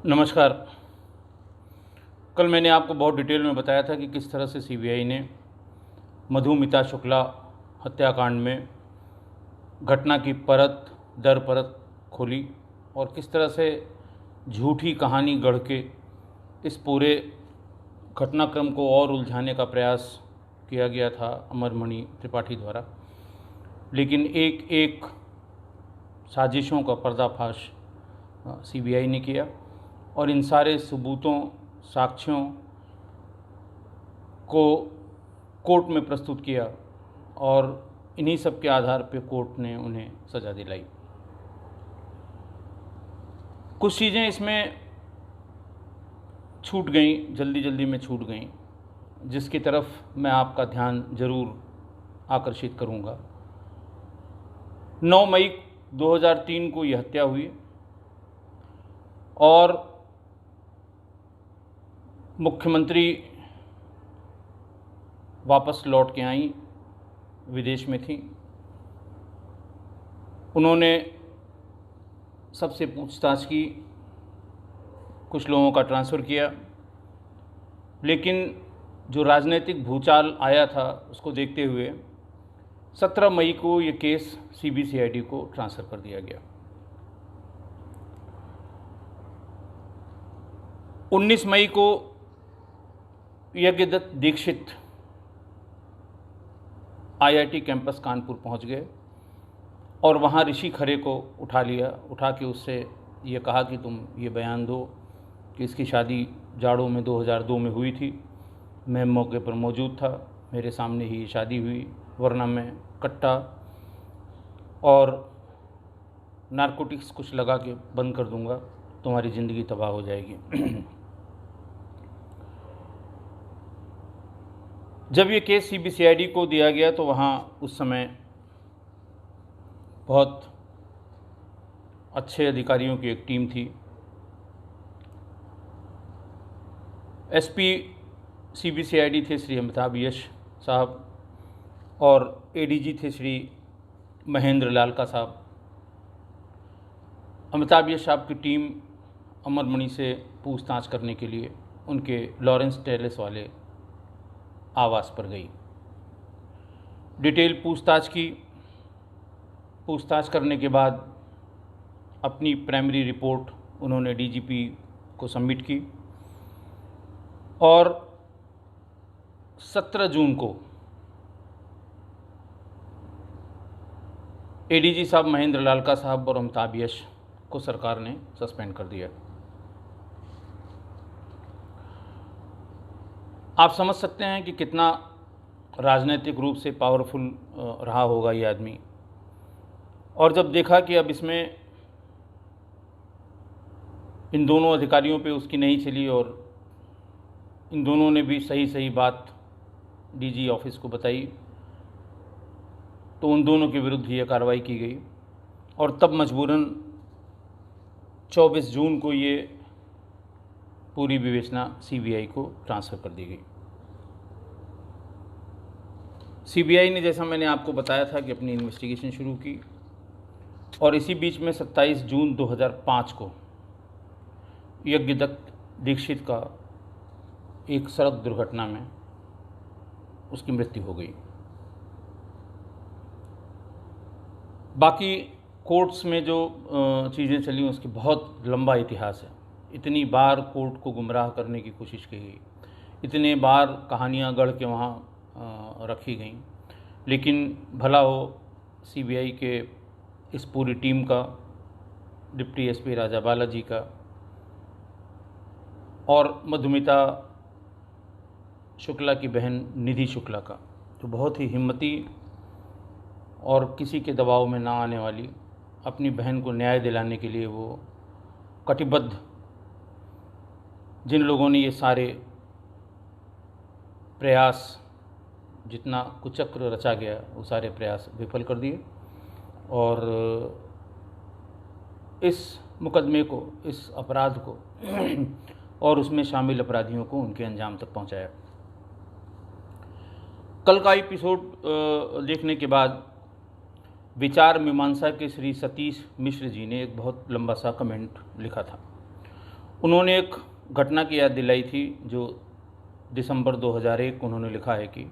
नमस्कार। कल मैंने आपको बहुत डिटेल में बताया था कि किस तरह से सीबीआई ने मधुमिता शुक्ला हत्याकांड में घटना की परत दर परत खोली और किस तरह से झूठी कहानी गढ़ के इस पूरे घटनाक्रम को और उलझाने का प्रयास किया गया था अमरमणि त्रिपाठी द्वारा। लेकिन एक एक साजिशों का पर्दाफाश सीबीआई ने किया और इन सारे सबूतों, साक्ष्यों को कोर्ट में प्रस्तुत किया और इन्हीं सब के आधार पर कोर्ट ने उन्हें सज़ा दिलाई। कुछ चीज़ें इसमें छूट गईं, जल्दी में छूट गईं, जिसकी तरफ मैं आपका ध्यान ज़रूर आकर्षित करूंगा। 9 मई 2003 को यह हत्या हुई और मुख्यमंत्री वापस लौट के आई, विदेश में थी। उन्होंने सबसे पूछताछ की, कुछ लोगों का ट्रांसफ़र किया, लेकिन जो राजनीतिक भूचाल आया था उसको देखते हुए 17 मई को ये केस सीबीसीआईडी को ट्रांसफ़र कर दिया गया। 19 मई को यज्ञदत्त दीक्षित आईआईटी कैंपस कानपुर पहुंच गए और वहां ऋषि खरे को उठा के उससे ये कहा कि तुम ये बयान दो कि इसकी शादी जाड़ों में 2002 में हुई थी, मैं मौके पर मौजूद था, मेरे सामने ही ये शादी हुई, वरना मैं कट्टा और नारकोटिक्स कुछ लगा के बंद कर दूंगा, तुम्हारी ज़िंदगी तबाह हो जाएगी। जब ये केस सीबीसीआईडी को दिया गया तो वहाँ उस समय बहुत अच्छे अधिकारियों की एक टीम थी। एसपी सीबीसीआईडी थे श्री अमिताभ यश साहब और एडीजी थे श्री महेंद्र लालका साहब। अमिताभ यश साहब की टीम अमरमणि से पूछताछ करने के लिए उनके लॉरेंस टेरेस वाले आवास पर गई। डिटेल पूछताछ करने के बाद अपनी प्राइमरी रिपोर्ट उन्होंने डीजीपी को सबमिट की और 17 जून को एडीजी साहब महेंद्र लालका साहब और अमिताभ यश को सरकार ने सस्पेंड कर दिया। आप समझ सकते हैं कि कितना राजनीतिक रूप से पावरफुल रहा होगा ये आदमी। और जब देखा कि अब इसमें इन दोनों अधिकारियों पे उसकी नहीं चली और इन दोनों ने भी सही बात डीजी ऑफिस को बताई, तो उन दोनों के विरुद्ध ये कार्रवाई की गई और तब मजबूरन 24 जून को ये पूरी विवेचना सीबीआई को ट्रांसफ़र कर दी गई। सीबीआई ने, जैसा मैंने आपको बताया था, कि अपनी इन्वेस्टिगेशन शुरू की और इसी बीच में 27 जून 2005 को यज्ञदत्त दीक्षित का एक सड़क दुर्घटना में उसकी मृत्यु हो गई। बाकी कोर्ट्स में जो चीज़ें चली उसकी बहुत लंबा इतिहास है। इतनी बार कोर्ट को गुमराह करने की कोशिश की गई, इतने बार कहानियाँ गढ़ के वहाँ रखी गईं, लेकिन भला हो सीबीआई के इस पूरी टीम का, डिप्टी एसपी राजा बालाजी का और मधुमिता शुक्ला की बहन निधि शुक्ला का, जो बहुत ही हिम्मती और किसी के दबाव में ना आने वाली, अपनी बहन को न्याय दिलाने के लिए वो कटिबद्ध, जिन लोगों ने ये सारे प्रयास, जितना कुचक्र रचा गया, वो सारे प्रयास विफल कर दिए और इस मुकदमे को, इस अपराध को और उसमें शामिल अपराधियों को उनके अंजाम तक पहुंचाया। कल का एपिसोड देखने के बाद विचार मीमांसा के श्री सतीश मिश्र जी ने एक बहुत लंबा सा कमेंट लिखा था। उन्होंने एक घटना की याद दिलाई थी जो दिसंबर 2001 उन्होंने लिखा है कि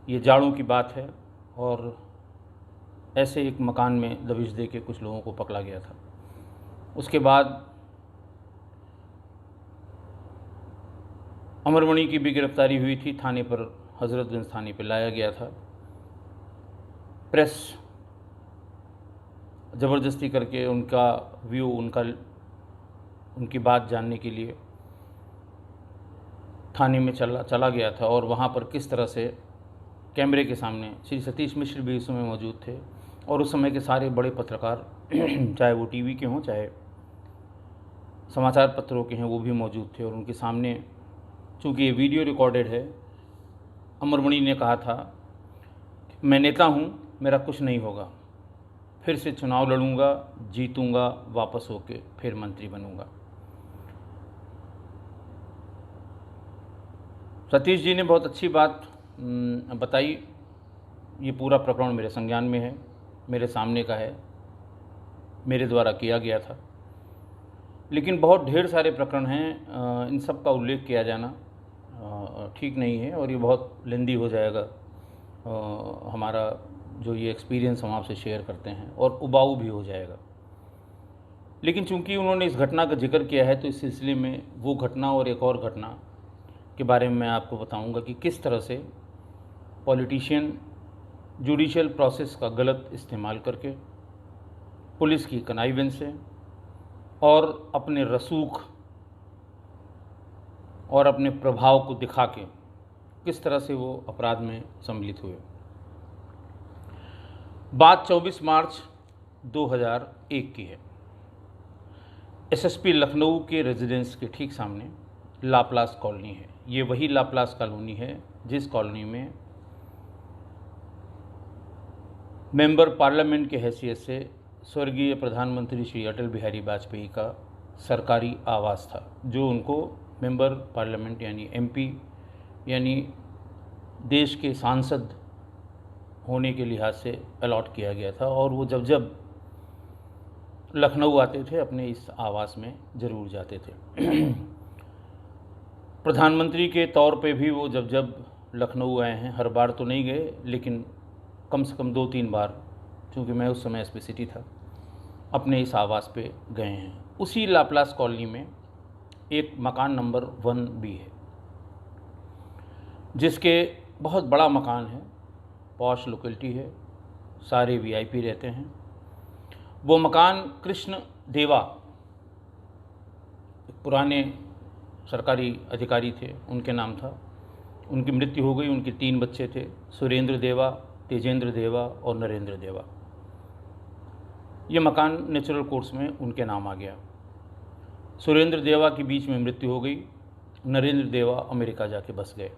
ये जाड़ों की बात है और ऐसे एक मकान में दबिश दे के कुछ लोगों को पकड़ा गया था। उसके बाद अमरमणि की भी गिरफ्तारी हुई थी, थाने पर हजरतगंज थाने पर लाया गया था। प्रेस ज़बरदस्ती करके उनका व्यू, उनकी बात जानने के लिए थाने में चला गया था और वहाँ पर किस तरह से कैमरे के सामने श्री सतीश मिश्र भी उस समय मौजूद थे और उस समय के सारे बड़े पत्रकार चाहे वो टीवी के हों चाहे समाचार पत्रों के हैं वो भी मौजूद थे और उनके सामने, चूँकि ये वीडियो रिकॉर्डेड है, अमरमणि ने कहा था मैं नेता हूँ, मेरा कुछ नहीं होगा, फिर से चुनाव लड़ूंगा, जीतूंगा, वापस होके फिर मंत्री बनूंगा। सतीश जी ने बहुत अच्छी बात बताई। ये पूरा प्रकरण मेरे संज्ञान में है, मेरे सामने का है, मेरे द्वारा किया गया था, लेकिन बहुत ढेर सारे प्रकरण हैं, इन सब का उल्लेख किया जाना ठीक नहीं है और ये बहुत लेंदी हो जाएगा हमारा जो ये एक्सपीरियंस हम आपसे शेयर करते हैं, और उबाऊ भी हो जाएगा। लेकिन चूंकि उन्होंने इस घटना का जिक्र किया है तो इस सिलसिले में वो घटना और एक और घटना के बारे में मैं आपको बताऊंगा कि किस तरह से पॉलिटिशियन जुडिशियल प्रोसेस का गलत इस्तेमाल करके, पुलिस की कनाइवेंस से और अपने रसूख और अपने प्रभाव को दिखा के किस तरह से वो अपराध में सम्मिलित हुए। बात 24 मार्च 2001 की है। एसएसपी लखनऊ के रेजिडेंस के ठीक सामने लाप्लास कॉलोनी है। ये वही लाप्लास कॉलोनी है जिस कॉलोनी में मेंबर पार्लियामेंट के हैसियत से स्वर्गीय प्रधानमंत्री श्री अटल बिहारी वाजपेयी का सरकारी आवास था, जो उनको मेंबर पार्लियामेंट यानी एमपी यानी देश के सांसद होने के लिहाज से अलॉट किया गया था और वो जब जब लखनऊ आते थे अपने इस आवास में ज़रूर जाते थे। प्रधानमंत्री के तौर पे भी वो जब जब लखनऊ आए हैं, हर बार तो नहीं गए लेकिन कम से कम 2-3 बार, चूँकि मैं उस समय एसपी सिटी था, अपने इस आवास पे गए हैं। उसी लाप्लास कॉलोनी में एक मकान नंबर 1B है, जिसके बहुत बड़ा मकान है, पॉश लोकेलिटी है, सारे वीआईपी रहते हैं। वो मकान कृष्ण देवा, पुराने सरकारी अधिकारी थे, उनके नाम था। उनकी मृत्यु हो गई। उनके 3 बच्चे थे, सुरेंद्र देवा, तेजेंद्र देवा और नरेंद्र देवा। ये मकान नेचुरल कोर्स में उनके नाम आ गया। सुरेंद्र देवा की बीच में मृत्यु हो गई, नरेंद्र देवा अमेरिका जाके बस गए।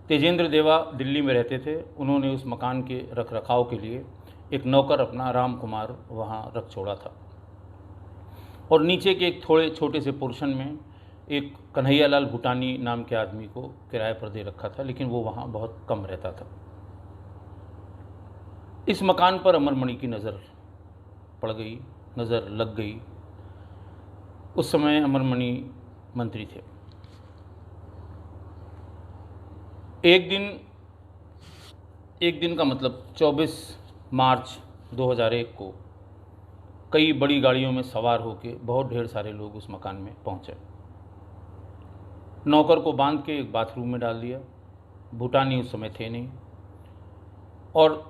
तेजेंद्र देवा दिल्ली में रहते थे। उन्होंने उस मकान के रख रखाव के लिए एक नौकर अपना राम कुमार वहाँ रख छोड़ा था और नीचे के एक थोड़े छोटे से पोर्शन में एक कन्हैयालाल भूटानी नाम के आदमी को किराए पर दे रखा था, लेकिन वो वहाँ बहुत कम रहता था। इस मकान पर अमरमणि की नज़र पड़ गई, नज़र लग गई। उस समय अमरमणि मंत्री थे। एक दिन का मतलब 24 मार्च 2001 को कई बड़ी गाड़ियों में सवार होकर बहुत ढेर सारे लोग उस मकान में पहुंचे। नौकर को बांध के एक बाथरूम में डाल दिया। भूटानी उस समय थे नहीं और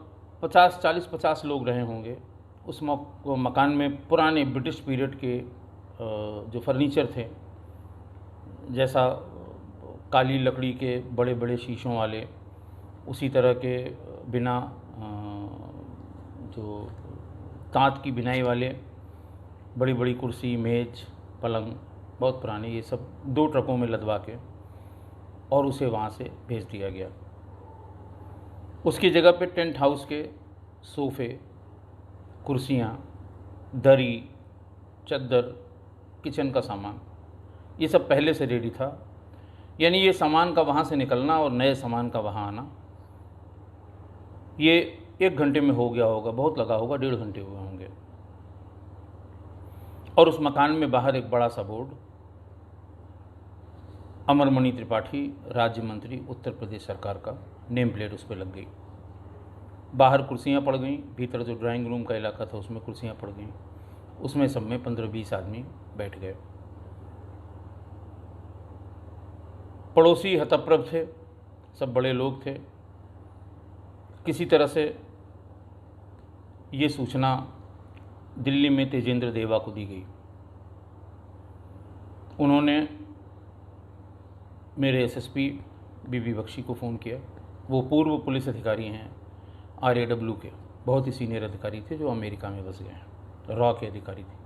40-50 लोग रहे होंगे उस मकान में। पुराने ब्रिटिश पीरियड के जो फर्नीचर थे, जैसा काली लकड़ी के बड़े बड़े शीशों वाले, उसी तरह के बिना जो तांत की बिनाई वाले बड़ी बड़ी कुर्सी, मेज़, पलंग, बहुत पुराने, ये सब 2 ट्रकों में लदवा के और उसे वहाँ से भेज दिया गया। उसकी जगह पे टेंट हाउस के सोफ़े, कुर्सियाँ, दरी, चद्दर, किचन का सामान, ये सब पहले से रेडी था। यानी ये सामान का वहाँ से निकलना और नए सामान का वहाँ आना, ये 1 घंटे में हो गया होगा, बहुत लगा होगा, 1.5 घंटे हुए होंगे। और उस मकान में बाहर एक बड़ा सा बोर्ड अमरमणि त्रिपाठी राज्य मंत्री उत्तर प्रदेश सरकार का नेम प्लेट उस पर लग गई। बाहर कुर्सियां पड़ गईं, भीतर जो ड्राइंग रूम का इलाका था उसमें कुर्सियां पड़ गईं, उसमें सब में 15-20 आदमी बैठ गए। पड़ोसी हतप्रभ थे, सब बड़े लोग थे। किसी तरह से ये सूचना दिल्ली में तेजेंद्र देवा को दी गई। उन्होंने मेरे एसएसपी बीबी बख्शी को फ़ोन किया। वो पूर्व पुलिस अधिकारी हैं RAW के, बहुत ही सीनियर अधिकारी थे जो अमेरिका में बस गए हैं, रॉ के अधिकारी थे।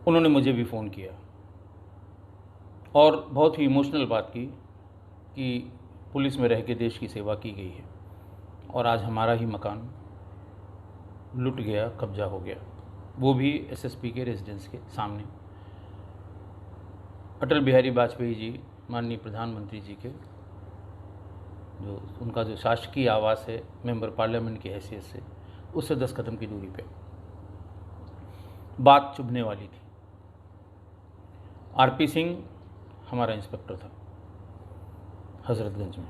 उन्होंने मुझे भी फ़ोन किया और बहुत ही इमोशनल बात की कि पुलिस में रह के देश की सेवा की गई है और आज हमारा ही मकान लुट गया, कब्जा हो गया, वो भी एसएसपी के रेजिडेंस के सामने। अटल बिहारी वाजपेयी जी, माननीय प्रधानमंत्री जी के जो उनका जो शासकीय आवास है मेंबर पार्लियामेंट की हैसियत से, उससे 10 कदम की दूरी पे बात चुभने वाली थी। RP सिंह हमारा इंस्पेक्टर था हज़रतगंज में।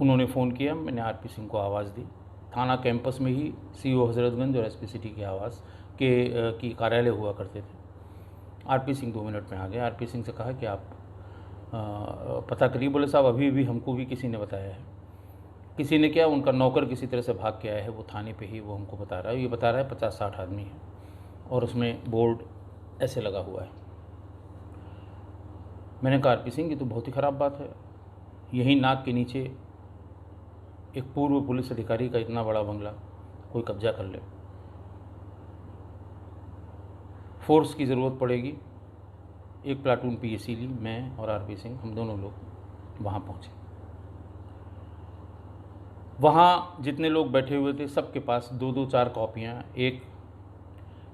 उन्होंने फ़ोन किया, मैंने RP सिंह को आवाज़ दी। थाना कैंपस में ही CO हज़रतगंज और SP सिटी के आवास की कार्यालय हुआ करते थे। RP सिंह 2 मिनट में आ गए। RP सिंह से कहा कि आप पता करिए। बोले साहब अभी भी हमको भी किसी ने बताया है। किसी ने क्या, उनका नौकर किसी तरह से भाग के आया है, वो थाने पे ही वो हमको बता रहा है। ये बता रहा है 50-60 आदमी हैं और उसमें बोर्ड ऐसे लगा हुआ है। मैंने कहा RP सिंह ये तो बहुत ही ख़राब बात है, यहीं नाक के नीचे एक पूर्व पुलिस अधिकारी का इतना बड़ा बंगला कोई कब्जा कर ले, फोर्स की ज़रूरत पड़ेगी। एक प्लाटून PAC ली, मैं और RP सिंह, हम दोनों लोग वहाँ पहुँचे। वहाँ जितने लोग बैठे हुए थे सबके पास 2-2 4 कॉपियाँ, एक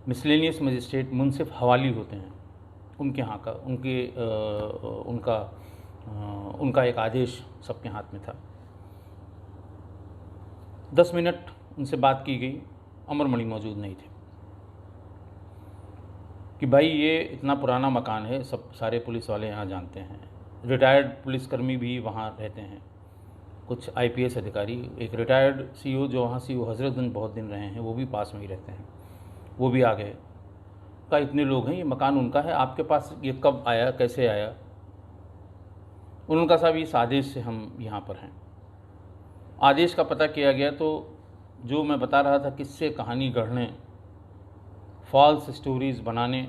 मिसलेनियस मजिस्ट्रेट मुंसिफ हवाली होते हैं उनके यहाँ का, उनका एक आदेश सबके हाथ में था। 10 मिनट उनसे बात की गई। अमरमणि मौजूद नहीं थे कि भाई ये इतना पुराना मकान है, सब सारे पुलिस वाले यहाँ जानते हैं, रिटायर्ड पुलिसकर्मी भी वहाँ रहते हैं, कुछ IPS अधिकारी, एक रिटायर्ड CO जो वहाँ CO हज़रतगंज बहुत दिन रहे हैं वो भी पास में ही रहते हैं, वो भी आ गए। का इतने लोग हैं, ये मकान उनका है, आपके पास ये कब आया, कैसे आया? उन्होंने कहा साहब इस आदेश से हम यहाँ पर हैं। आदेश का पता किया गया तो जो मैं बता रहा था, किससे कहानी गढ़ने, फॉल्स स्टोरीज़ बनाने,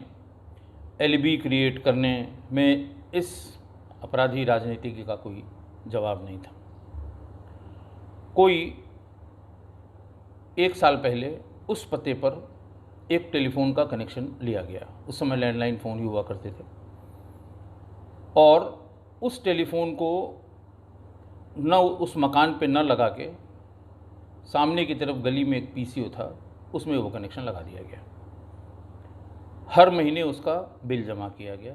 एलिबी क्रिएट करने में इस अपराधी राजनीतिज्ञ का कोई जवाब नहीं था। कोई 1 साल पहले उस पते पर एक टेलीफोन का कनेक्शन लिया गया। उस समय लैंडलाइन फ़ोन ही हुआ करते थे और उस टेलीफोन को न उस मकान पे न लगा के सामने की तरफ गली में एक PCO था, उसमें वो कनेक्शन लगा दिया गया। हर महीने उसका बिल जमा किया गया।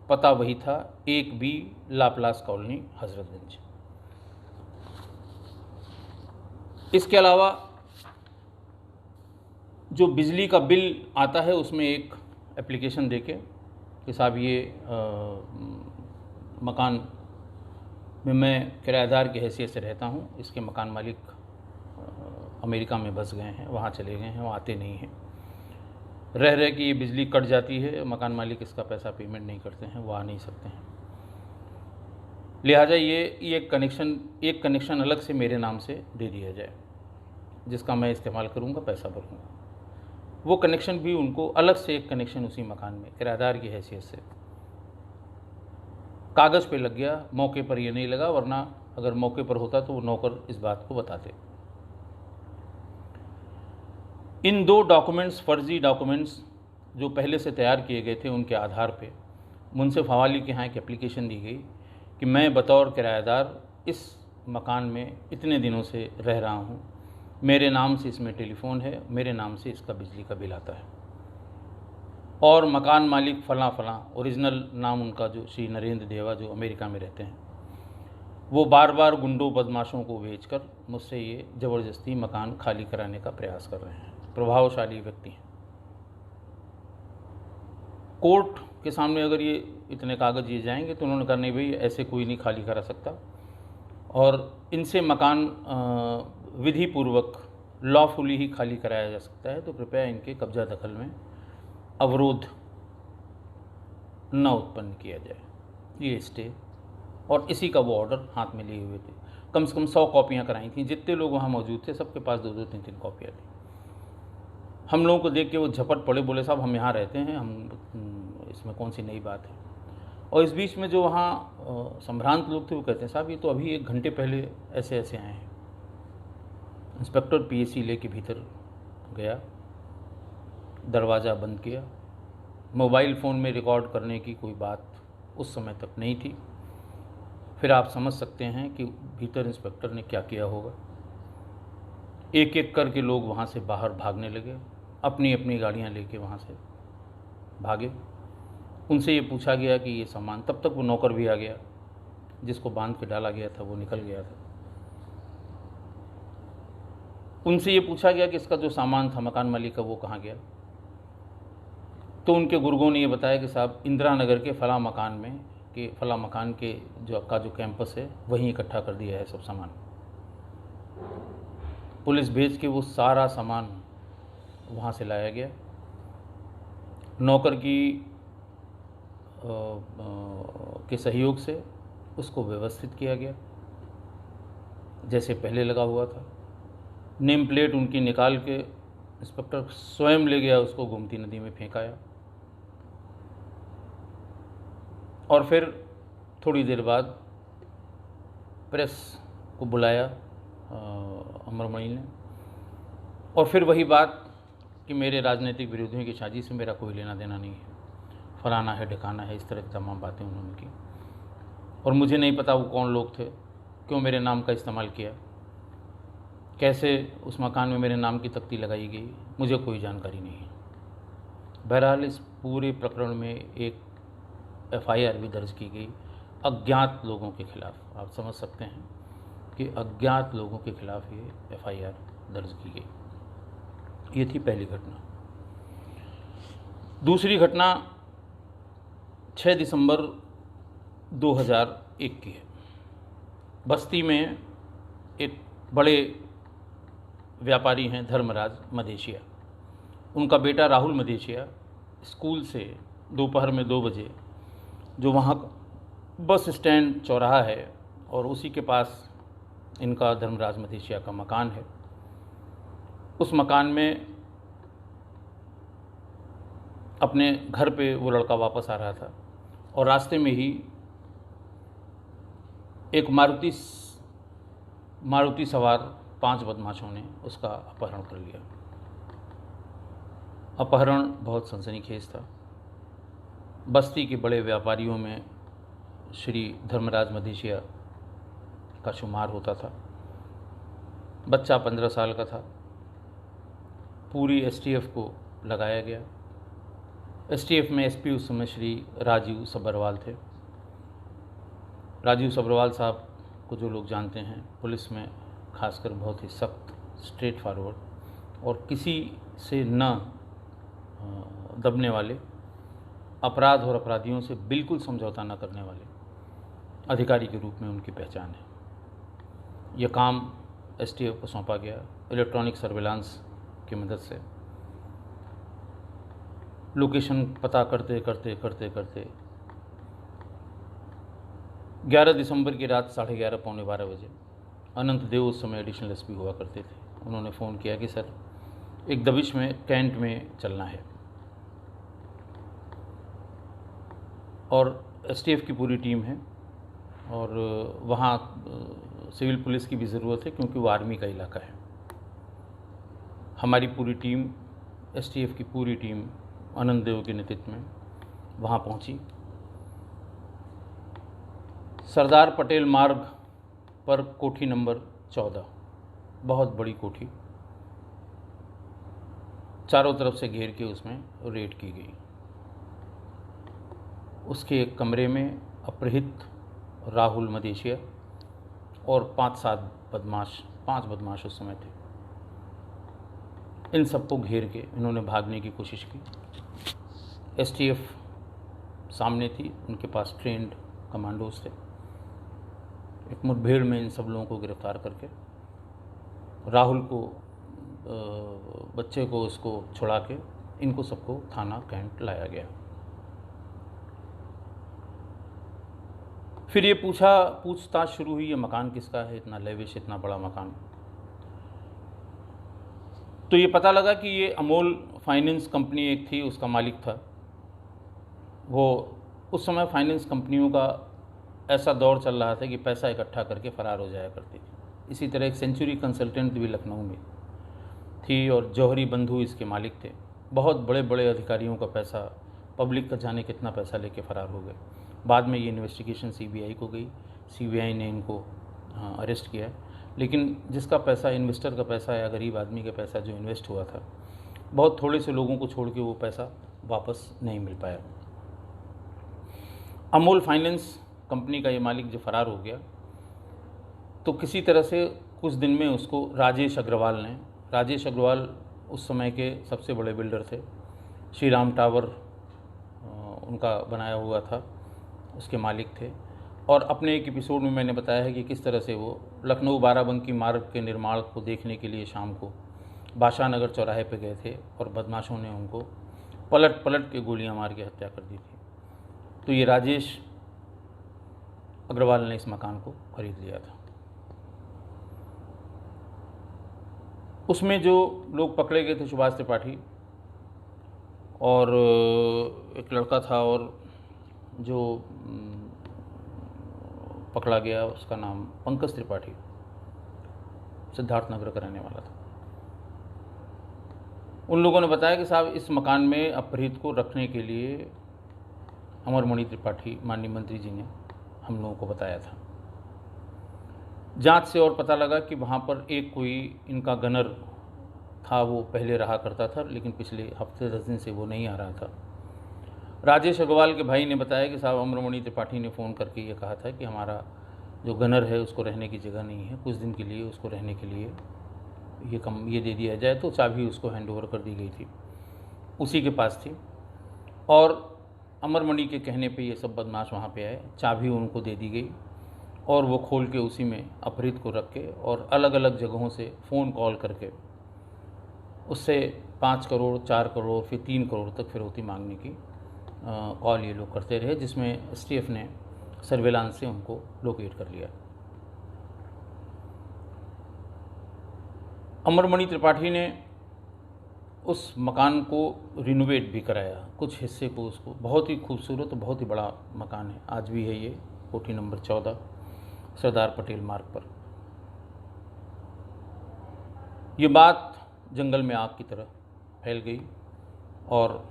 पता वही था, 1B लाप्लास कॉलोनी हज़रतगंज। इसके अलावा जो बिजली का बिल आता है उसमें एक एप्लीकेशन देके कि साहब ये मकान में मैं किराएदार की हैसियत से रहता हूँ, इसके मकान मालिक अमेरिका में बस गए हैं, वहाँ चले गए हैं, वो आते नहीं हैं, रह के ये बिजली कट जाती है, मकान मालिक इसका पैसा पेमेंट नहीं करते हैं, वो आ नहीं सकते हैं, लिहाजा ये एक कनेक्शन अलग से मेरे नाम से दे दिया जाए, जिसका मैं इस्तेमाल करूँगा, पैसा भरूँगा। वो कनेक्शन भी उनको अलग से एक कनेक्शन उसी मकान में किराएदार की हैसियत से कागज़ पे लग गया। मौके पर ये नहीं लगा, वरना अगर मौके पर होता तो वो नौकर इस बात को बताते। इन 2 डॉक्यूमेंट्स, फर्जी डॉक्यूमेंट्स जो पहले से तैयार किए गए थे, उनके आधार पे मुंसिफ हवाली के यहाँ एक एप्लीकेशन दी गई कि मैं बतौर किराएदार इस मकान में इतने दिनों से रह रहा हूँ, मेरे नाम से इसमें टेलीफोन है, मेरे नाम से इसका बिजली का बिल आता है, और मकान मालिक फ़लाँ फ़लाँ, ओरिजिनल नाम उनका जो श्री नरेंद्र देवा जो अमेरिका में रहते हैं, वो बार बार गुंडों बदमाशों को भेजकर मुझसे ये ज़बरदस्ती मकान खाली कराने का प्रयास कर रहे हैं। प्रभावशाली व्यक्ति हैं। कोर्ट के सामने अगर ये इतने कागज़ ये जाएंगे, तो उन्होंने कहा नहीं भाई, ऐसे कोई नहीं खाली करा सकता, और इनसे मकान विधि पूर्वक लॉफुली ही खाली कराया जा सकता है, तो कृपया इनके कब्जा दखल में अवरोध न उत्पन्न किया जाए। ये स्टे, और इसी का वो ऑर्डर हाथ में लिए हुए थे। कम से कम 100 कॉपियाँ कराई थी। जितने लोग वहाँ मौजूद थे सबके पास 2-2, 3-3 कॉपियाँ थी। हम लोगों को देख के वो झपट पड़े, बोले साहब हम यहाँ रहते हैं, हम इसमें कौन सी नई बात है। और इस बीच में जो वहाँ संभ्रांत लोग थे वो कहते हैं साहब ये तो अभी 1 घंटे पहले ऐसे ऐसे आए हैं। इंस्पेक्टर पीएसी लेके भीतर गया, दरवाज़ा बंद किया। मोबाइल फ़ोन में रिकॉर्ड करने की कोई बात उस समय तक नहीं थी। फिर आप समझ सकते हैं कि भीतर इंस्पेक्टर ने क्या किया होगा। एक एक करके लोग वहाँ से बाहर भागने लगे, अपनी अपनी गाड़ियाँ लेके वहाँ से भागे। उनसे ये पूछा गया कि ये सामान, तब तक वो नौकर भी आ गया, जिसको बांध के डाला गया था वो निकल गया था। उनसे ये पूछा गया कि इसका जो सामान था मकान मालिक का वो कहाँ गया। तो उनके गुर्गों ने ये बताया कि साहब इंदिरा नगर के फला मकान के जो कैंपस है वहीं इकट्ठा कर दिया है सब सामान। पुलिस भेज के वो सारा सामान वहाँ से लाया गया। नौकर के सहयोग से उसको व्यवस्थित किया गया जैसे पहले लगा हुआ था। नेम प्लेट उनकी निकाल के इंस्पेक्टर स्वयं ले गया, उसको गोमती नदी में फेंकाया। और फिर थोड़ी देर बाद प्रेस को बुलाया अमरमणि ने, और फिर वही बात कि मेरे राजनीतिक विरोधियों की साजिश से मेरा कोई लेना देना नहीं है, फलाना है ढिकाना है, इस तरह की तमाम बातें उन्होंने की। और मुझे नहीं पता वो कौन लोग थे, क्यों मेरे नाम का इस्तेमाल किया, कैसे उस मकान में मेरे नाम की तख्ती लगाई गई, मुझे कोई जानकारी नहीं है। बहरहाल इस पूरे प्रकरण में एक एफआईआर भी दर्ज की गई अज्ञात लोगों के खिलाफ। आप समझ सकते हैं कि अज्ञात लोगों के खिलाफ ये एफआईआर दर्ज की गई। ये थी पहली घटना। दूसरी घटना 6 दिसंबर 2001 की है। बस्ती में एक बड़े व्यापारी हैं धर्मराज मदेशिया। उनका बेटा राहुल मदेशिया स्कूल से दोपहर में 2 बजे, जो वहाँ बस स्टैंड चौराहा है और उसी के पास इनका धर्मराज मदेशिया का मकान है, उस मकान में अपने घर पे वो लड़का वापस आ रहा था और रास्ते में ही एक मारुति सवार 5 बदमाशों ने उसका अपहरण कर लिया। अपहरण बहुत सनसनीखेज था। बस्ती के बड़े व्यापारियों में श्री धर्मराज मदेशिया का शुमार होता था। बच्चा 15 साल का था। पूरी एसटीएफ को लगाया गया। एसटीएफ में एसपी उस समय श्री राजीव सब्बरवाल थे। राजीव सब्बरवाल साहब को जो लोग जानते हैं, पुलिस में खासकर बहुत ही सख्त, स्ट्रेट फॉरवर्ड और किसी से न दबने वाले, अपराध और अपराधियों से बिल्कुल समझौता न करने वाले अधिकारी के रूप में उनकी पहचान है। यह काम एसटीएफ को सौंपा गया। इलेक्ट्रॉनिक सर्विलांस की मदद से लोकेशन पता करते करते 11 दिसंबर की रात 11:30 पौने 12 बजे अनंत देव उस समय एडिशनल एसपी हुआ करते थे। उन्होंने फ़ोन किया कि सर एक दबिश में कैंट में चलना है, और एसटीएफ की पूरी टीम है और वहाँ सिविल पुलिस की भी ज़रूरत है क्योंकि वो आर्मी का इलाका है। हमारी पूरी टीम, एसटीएफ की पूरी टीम अनंत देव के नेतृत्व में वहाँ पहुँची। सरदार पटेल मार्ग पर कोठी नंबर 14, बहुत बड़ी कोठी, चारों तरफ से घेर के उसमें रेड की गई। उसके एक कमरे में अपहृत राहुल मदेशिया और 5 बदमाश उस समय थे। इन सबको घेर के इन्होंने भागने की कोशिश की। एसटीएफ सामने थी, उनके पास ट्रेंड कमांडोज थे। एक मुठभेड़ में इन सब लोगों को गिरफ्तार करके राहुल को, बच्चे को, उसको छुड़ा के इनको सबको थाना कैंट लाया गया। फिर ये पूछताछ शुरू हुई, ये मकान किसका है, इतना लेविश, इतना बड़ा मकान। तो ये पता लगा कि ये अमोल फाइनेंस कंपनी एक थी, उसका मालिक था वो। उस समय फाइनेंस कंपनियों का ऐसा दौर चल रहा था कि पैसा इकट्ठा करके फ़रार हो जाया करती थी। इसी तरह एक सेंचुरी कंसल्टेंट भी लखनऊ में थी और जौहरी बंधु इसके मालिक थे। बहुत बड़े बड़े अधिकारियों का पैसा, पब्लिक का जाने कितना पैसा लेके फ़रार हो गए। बाद में ये इन्वेस्टिगेशन सीबीआई को गई, सीबीआई ने इनको अरेस्ट किया। लेकिन जिसका पैसा, इन्वेस्टर का पैसा या गरीब आदमी का पैसा जो इन्वेस्ट हुआ था, बहुत थोड़े से लोगों को छोड़ के वो पैसा वापस नहीं मिल पाया। अमोल फाइनेंस कंपनी का ये मालिक जो फ़रार हो गया, तो किसी तरह से कुछ दिन में उसको राजेश अग्रवाल उस समय के सबसे बड़े बिल्डर थे, श्री राम टावर उनका बनाया हुआ था, उसके मालिक थे। और अपने एक एपिसोड में मैंने बताया है कि किस तरह से वो लखनऊ बाराबंकी मार्ग के निर्माण को देखने के लिए शाम को बादशाह नगर चौराहे पे गए थे और बदमाशों ने उनको पलट के गोलियां मार के हत्या कर दी थी। तो ये राजेश अग्रवाल ने इस मकान को खरीद लिया था। उसमें जो लोग पकड़े गए थे, सुभाष त्रिपाठी और एक लड़का था, और जो पकड़ा गया उसका नाम पंकज त्रिपाठी, सिद्धार्थनगर का रहने वाला था। उन लोगों ने बताया कि साहब इस मकान में अपहृत को रखने के लिए अमरमणि त्रिपाठी, माननीय मंत्री जी ने हम लोगों को बताया था। जांच से और पता लगा कि वहाँ पर एक कोई इनका गनर था, वो पहले रहा करता था, लेकिन पिछले हफ्ते 10 दिन से वो नहीं आ रहा था। राजेश अग्रवाल के भाई ने बताया कि साहब अमरमणि त्रिपाठी ने फ़ोन करके ये कहा था कि हमारा जो गनर है उसको रहने की जगह नहीं है, कुछ दिन के लिए उसको रहने के लिए ये दे दिया जाए। तो चाबी उसको हैंडओवर कर दी गई थी, उसी के पास थी। और अमरमणि के कहने पे ये सब बदमाश वहाँ पे आए, चाबी उनको दे दी गई और वो खोल के उसी में अपहृत को रख के और अलग अलग जगहों से फ़ोन कॉल करके उससे 5 करोड़, 4 करोड़, फिर 3 करोड़ तक फिरौती मांगने की कॉल ये लोग करते रहे, जिसमें एसटीएफ ने सर्वेलांस से उनको लोकेट कर लिया। अमरमणि त्रिपाठी ने उस मकान को रिनोवेट भी कराया, कुछ हिस्से को उसको। बहुत ही खूबसूरत और बहुत ही बड़ा मकान है, आज भी है ये, कोठी नंबर 14 सरदार पटेल मार्ग पर। ये बात जंगल में आग की तरह फैल गई और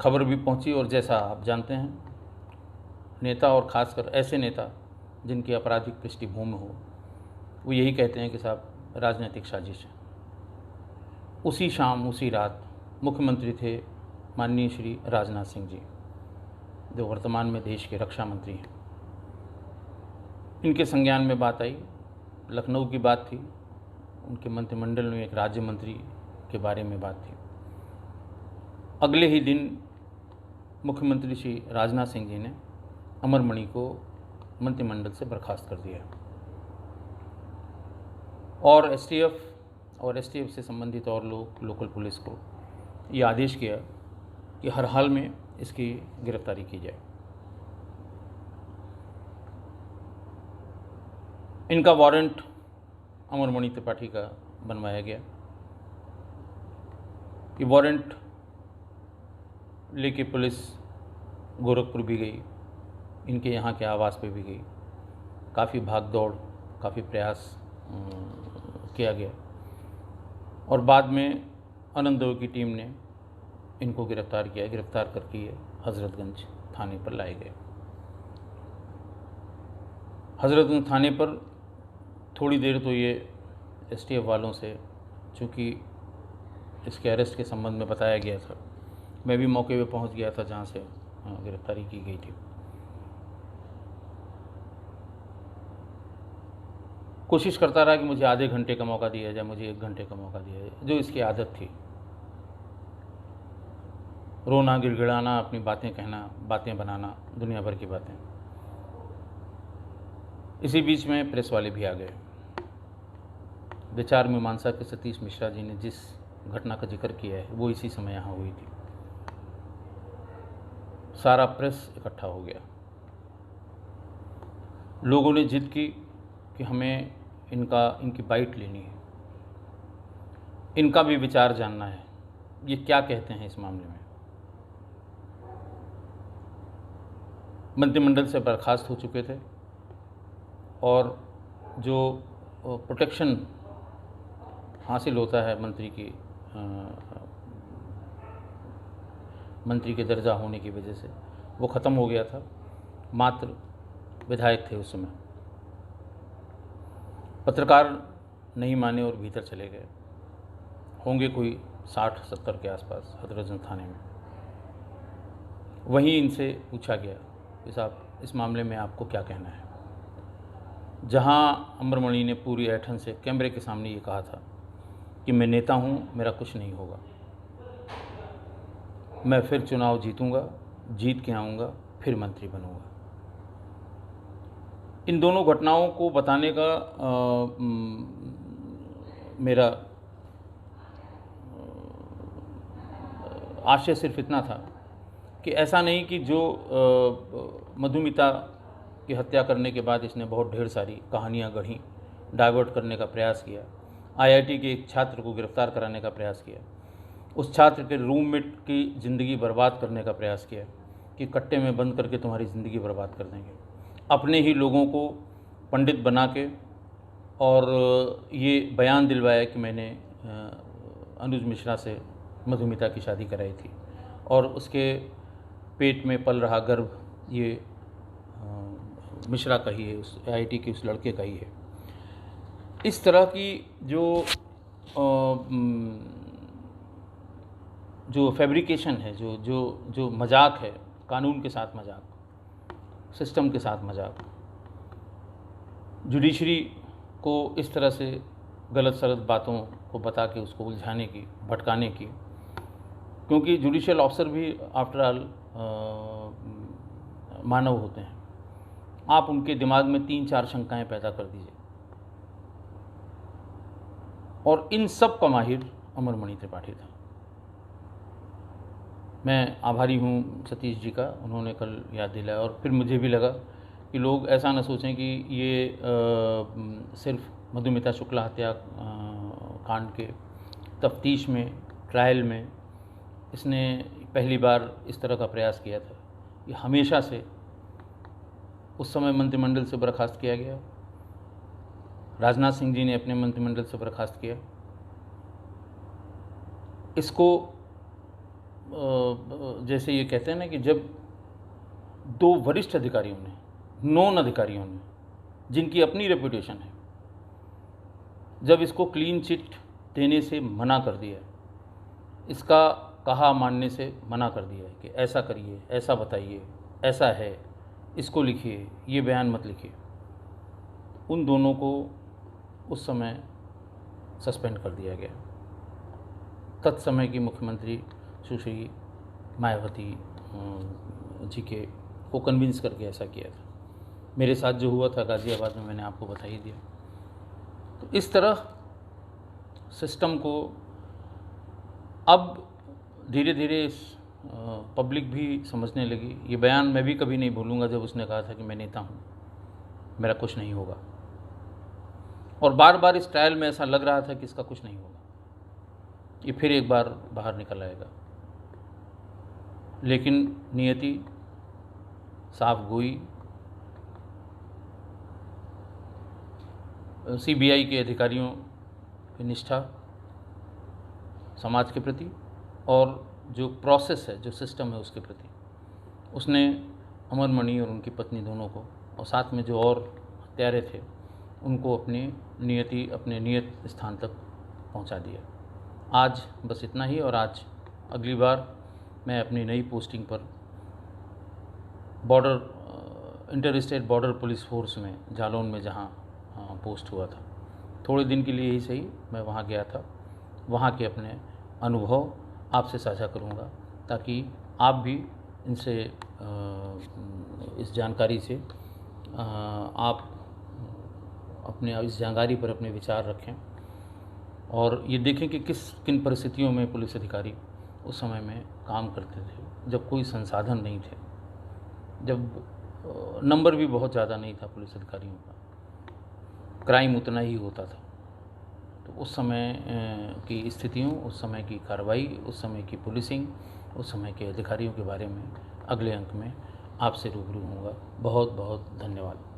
खबर भी पहुंची। और जैसा आप जानते हैं, नेता और ख़ासकर ऐसे नेता जिनकी आपराधिक पृष्ठभूमि हो, वो यही कहते हैं कि साहब राजनीतिक साजिश है। उसी शाम, उसी रात मुख्यमंत्री थे माननीय श्री राजनाथ सिंह जी, जो वर्तमान में देश के रक्षा मंत्री हैं। इनके संज्ञान में बात आई, लखनऊ की बात थी, उनके मंत्रिमंडल में एक राज्य मंत्री के बारे में बात थी। अगले ही दिन मुख्यमंत्री श्री राजनाथ सिंह जी ने अमरमणि को मंत्रिमंडल से बर्खास्त कर दिया और एसटीएफ से संबंधित और लोग, लोकल पुलिस को ये आदेश किया कि हर हाल में इसकी गिरफ्तारी की जाए। इनका वारंट अमरमणि त्रिपाठी का बनवाया गया। ये वारंट लेके पुलिस गोरखपुर भी गई, इनके यहाँ के आवास पे भी गई। काफ़ी भाग दौड़, काफ़ी प्रयास किया गया और बाद में आनंद देव की टीम ने इनको गिरफ्तार किया। गिरफ्तार करके ये हज़रतगंज थाने पर लाए गए। हज़रतगंज थाने पर थोड़ी देर तो ये एसटीएफ वालों से, चूँकि इसके अरेस्ट के संबंध में बताया गया था, मैं भी मौके पे पहुंच गया था जहाँ से गिरफ्तारी की गई थी। कोशिश करता रहा कि मुझे आधे घंटे का मौका दिया जाए, मुझे 1 घंटे का मौका दिया जाए, जो इसकी आदत थी। रोना, गिड़गिड़ाना, अपनी बातें कहना, बातें बनाना, दुनिया भर की बातें। इसी बीच में प्रेस वाले भी आ गए। विचार मीमांसा के सतीश मिश्रा जी ने जिस घटना का जिक्र किया है वो इसी समय यहाँ हुई थी। सारा प्रेस इकट्ठा हो गया। लोगों ने जिद की कि हमें इनकी बाइट लेनी है, इनका भी विचार जानना है, ये क्या कहते हैं इस मामले में। मंत्रिमंडल से बर्खास्त हो चुके थे और जो प्रोटेक्शन हासिल होता है मंत्री के दर्जा होने की वजह से, वो ख़त्म हो गया था। मात्र विधायक थे उस समय। पत्रकार नहीं माने और भीतर चले गए। होंगे कोई 60-70 के आसपास हजरतगंज थाने में। वहीं इनसे पूछा गया कि साहब इस मामले में आपको क्या कहना है। जहां अमरमणि ने पूरी ऐठन से कैमरे के सामने ये कहा था कि मैं नेता हूं, मेरा कुछ नहीं होगा, मैं फिर चुनाव जीतूंगा, जीत के आऊँगा, फिर मंत्री बनूंगा। इन दोनों घटनाओं को बताने का मेरा आशय सिर्फ इतना था कि ऐसा नहीं कि जो मधुमिता की हत्या करने के बाद इसने बहुत ढेर सारी कहानियाँ गढ़ी, डाइवर्ट करने का प्रयास किया, आईआईटी के एक छात्र को गिरफ्तार कराने का प्रयास किया, उस छात्र के रूममेट की ज़िंदगी बर्बाद करने का प्रयास किया कि कट्टे में बंद करके तुम्हारी ज़िंदगी बर्बाद कर देंगे, अपने ही लोगों को पंडित बना के, और ये बयान दिलवाया कि मैंने अनुज मिश्रा से मधुमिता की शादी कराई थी और उसके पेट में पल रहा गर्भ ये मिश्रा का ही है, उस आईआईटी के उस लड़के का ही है। इस तरह की जो फैब्रिकेशन है, जो मजाक है, कानून के साथ मजाक, सिस्टम के साथ मजाक, जुडिशरी को इस तरह से गलत सलत बातों को बता के उसको उलझाने की, भटकाने की, क्योंकि जुडिशियल ऑफिसर भी आफ्टर ऑल मानव होते हैं। आप उनके दिमाग में 3-4 शंकाएं पैदा कर दीजिए, और इन सब का माहिर अमरमणि त्रिपाठी था। मैं आभारी हूँ सतीश जी का, उन्होंने कल याद दिलाया, और फिर मुझे भी लगा कि लोग ऐसा न सोचें कि ये सिर्फ मधुमिता शुक्ला हत्या कांड के तफ्तीश में, ट्रायल में इसने पहली बार इस तरह का प्रयास किया था। ये हमेशा से उस समय मंत्रिमंडल से बर्खास्त किया गया, राजनाथ सिंह जी ने अपने मंत्रिमंडल से बर्खास्त किया। इसको जैसे ये कहते हैं ना कि जब 2 वरिष्ठ अधिकारियों ने, नॉन अधिकारियों ने, जिनकी अपनी रेपुटेशन है, जब इसको क्लीन चिट देने से मना कर दिया, इसका कहा मानने से मना कर दिया कि ऐसा करिए, ऐसा बताइए, ऐसा है, इसको लिखिए, ये बयान मत लिखिए, उन दोनों को उस समय सस्पेंड कर दिया गया। तत्समय की मुख्यमंत्री सुश्री मायावती जी को कन्विंस करके ऐसा किया था। मेरे साथ जो हुआ था गाज़ियाबाद में, मैंने आपको बता ही दिया। तो इस तरह सिस्टम को अब धीरे धीरे पब्लिक भी समझने लगी। ये बयान मैं भी कभी नहीं भूलूंगा जब उसने कहा था कि मैं नेता हूँ, मेरा कुछ नहीं होगा, और बार बार इस ट्रायल में ऐसा लग रहा था कि इसका कुछ नहीं होगा, ये फिर एक बार बाहर निकल आएगा। लेकिन नियति साफ गोई, सीबीआई के अधिकारियों की निष्ठा समाज के प्रति, और जो प्रोसेस है, जो सिस्टम है उसके प्रति, उसने अमरमणि और उनकी पत्नी दोनों को, और साथ में जो और हत्यारे थे, उनको अपने नियत स्थान तक पहुंचा दिया। आज बस इतना ही, और आज अगली बार मैं अपनी नई पोस्टिंग पर inter state border police force में जालौन में जहां पोस्ट हुआ था, थोड़े दिन के लिए ही सही मैं वहां गया था, वहां के अपने अनुभव आपसे साझा करूंगा। ताकि आप भी इनसे इस जानकारी से आप अपने इस जानकारी पर अपने विचार रखें और ये देखें कि किन परिस्थितियों में पुलिस अधिकारी उस समय में काम करते थे, जब कोई संसाधन नहीं थे, जब नंबर भी बहुत ज़्यादा नहीं था पुलिस अधिकारियों का, क्राइम उतना ही होता था। तो उस समय की स्थितियों, उस समय की कार्रवाई, उस समय की पुलिसिंग, उस समय के अधिकारियों के बारे में अगले अंक में आपसे रूबरू होऊंगा। बहुत बहुत धन्यवाद।